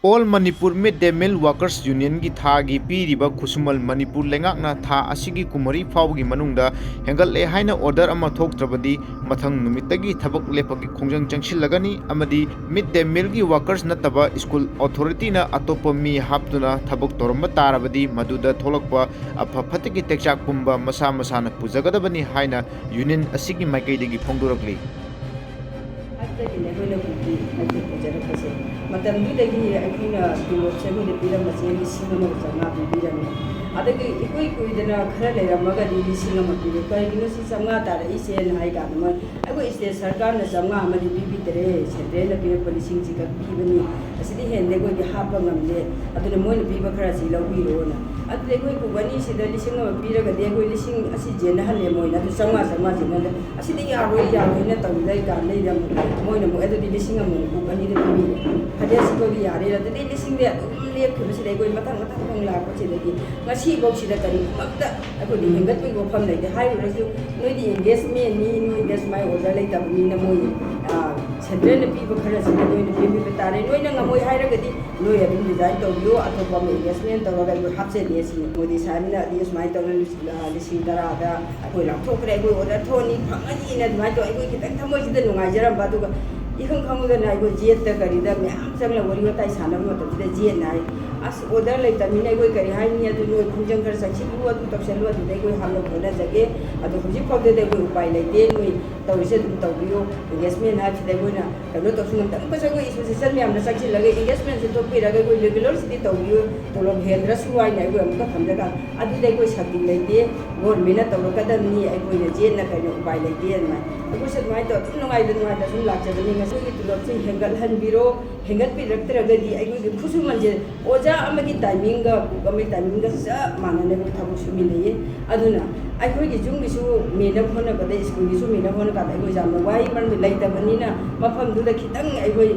All Manipur Mid-Day Meal Workers Union gi tha gi piriba Khusumal Manipur lengakna tha asigi kumari fawgi manungda hengalle haina order ama thoktrabadi mathang numitagi thabak lepagi khongjang changshilagani amadi Mid-Day Meal gi workers nataba school authority na atopa mi haptuna thabak toramba tarabadi maduda tholakpa apha phatigi tekchak pumba masa masana pujagadabani haina union asigi maikaidagi phongdorakli मतंदुदगी अखिना तुलोब सेगुदे पिरम Maseli Singham जमा बिबिरने अदगी इकुई कुइदना खरा लेरमगदी लिसिंगम पिरे करिनो सि जमा तार इसे नाइ गाम अगो इसे सरकार न जमा अमदि बिबिदरे सेंट्रल न पिर पुलिसिंग जिका बिबनी असदि हेंदे गो दि हाप ngamde aduna moina biba khara si lawbirona adle goi ku gani sida lisingam piraga de goi lising asi jena hale moina du sama sama jena asidi yaroi na tawdai ka nei ram moina mo edu lisingam ku gani de bibi hade si ko di yare ra de lising de le ku si de goi matang matang pang la ko si de gi ngasi bok si da kari makta aku di hengat pi go pham lai de hai ro su noi di engagement ni noi gas mai order lai tab ni na moi central na pi khara si de noi na pi tare noi na ngamoi hai ra gadi noi adum design to bio athopa me investment to ga go hapse de si modi samina di smai to na lising dara da aku la thokre go order thoni phangani na mai to ai kitang thamoi si de nungai jaram ba du ga ikhang khamuda na go jet ta kari da me am changla wori wa tai sanam ma to de jet nai as order lai tamina go kari hai ni adu noi khunjang kar sachi bu adu topsel adu de go hamlo bona jage adu hoji phau de go upai lai de noi tawise dum tawbiyo investment ha de go na kano to sungam tam pa go isu sesal me am na sachi lage investment se to pi ra go regular si tawbiyo to lo hendra suai nai go am ka thamja ga adu de go sakti lai de government na to lo ka da ni ai go ne jet na ka no upai lai de ma aku se mai to tum ngai de ngai da sum la cha de ni ngai to lo chi hengal han biro hengat pi raktra ga di ai go khusu manje oja amagi timing ga kami timing ga sa manane ko thabu sumi le aduna ai khoi gi jung gi su me na phona ba de school gi su me na phona ka ai go jam wai man mi lai ta bani na mafam du da khitang ai go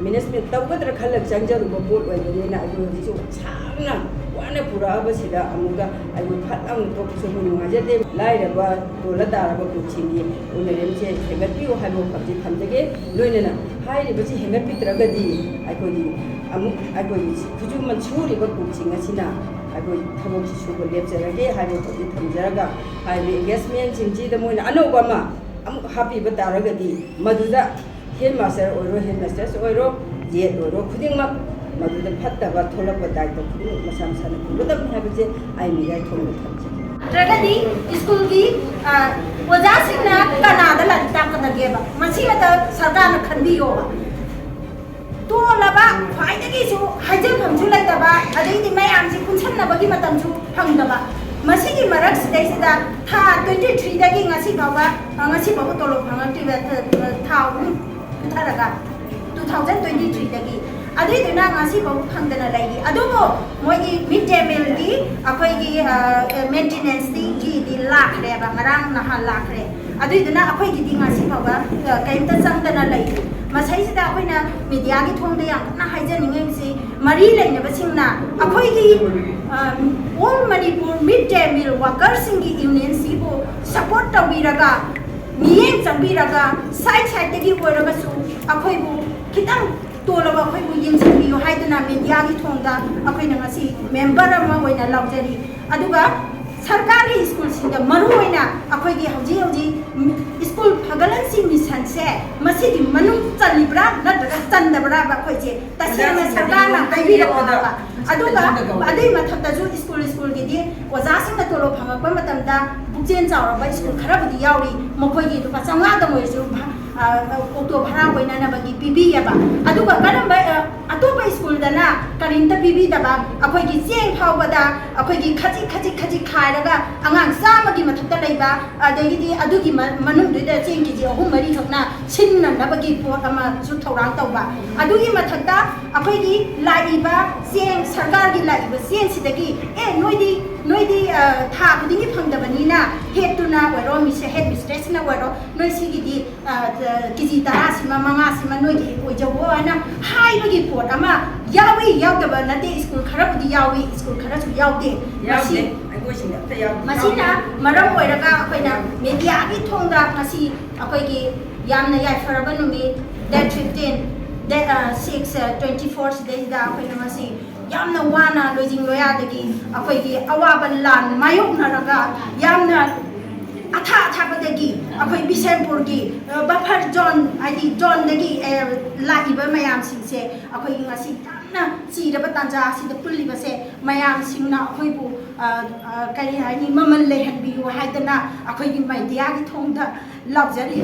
management taw ga dra khalak changja ru bo oi ba na ai go ji su changna wana pura ba sida amuga ai go phat ang to su mu nga je de lai ra ba to la da ra ba ku chin gi una rem che hengat pi o hai bo kham ji kham de ge loina na hai ri ba ji hengat pi tra ga di ai go di amu ai go kuju man churi ba ku chin ga sina ai go thamok ji su ko lep jara ge hai bo to ji tham jara ga hai ri engagement chin ji da mo na ano ba ma amu happy ba da ra ga di maduda headmaster oiro headmasters oiro je oiro khuding ma maduda phatta ba thola ba dai to khu masam sana khu da ha ba je ai mi gai thong tham ji Tragedi school ki oja singna kanada la ta ka ge ba masi ta sarkar na khandi yo ba to la ba phai da gi su haje pham ju lai da ba adai di mai am ji kun chan na ba gi matam ju phang da ba masi gi marak sidai sida tha 23 da gi ngasi ba ba ngasi ba ko to lo phang ti ba tha tha da ga 2023 da gi adai de na ngasi ba phang da na lai gi adu mo moi gi mid-day meal gi akhoi gi maintenance gi di lakh re ba ngarang na ha lakh re adai de na akhoi gi di ngasi ba ba kaim ta sang da na lai masai sida akhoi na media gi thong da yang na haija ni ngai si mari lai na ba sing na akhoi gi all Manipur mid-day meal workers gi union si bo support ta bi raga miyeng chang bi raga side gi wo raga su akhoi bu kitang tolaba khoi bu yin sing biyo haiduna media gi thongda akhoi na ngasi member ama hoina laujari aduga sarkari school singa maru hoina akhoi gi hauji school phagalan si mission se masidi manung chalibra na daga chandabra ba khoi je tasina sarkar na kaibi ra ba aduga adai mathata ju school gi di oja sing na tolo phanga pa matam da bukchen chawra ba school khara budi yauri mokhoi gi du pa changa da moi ju auto bhara hoina na bagi bibi ya ba aduga karam ba atopa school da na karinta bibi da ba akhoi gi cheng phau ba da akhoi gi khaji khai raga angang sa ma gi mathata lai ba adagi di adugi manung de cheng gi ji ahum mari thokna sinna na bagi pot ama su thorang taw ba adugi mathata akhoi gi lai ba cheng sarkar gi lai ba cheng sidagi noi di tha khudingi phang da bani na head to na wero mi se head mistress na wero noi si gi di kiji tara sima manga sima noi gi oi jawo ana hai bagi pot ama yawi yaw da ba na de school khara budi yawi school khara su yaw de masi ai go sing da ya masina maram oi raga akoina media gi thong da masi akoi gi yamna yai faraba numi that 15 6/24 सिदैसिदा अखोइना मसी यामना वाना लोजिंग लोयादगी अखोइगी अवाबा लान मायोक्नरगा यामना अथा अथाबदगी अखोइ बिसेमपुरगी buffer zone आदि zone दगी Laiba मयाम सिंसे अखोइगी ngasi यामना चीरबा तांजा सिदा पुल्लिबसे मयाम सिंगना अखोइबु करी हाइनी ममन लेहनबियु हाइदना अखोइगी मैदियागी थोंदा लावजरी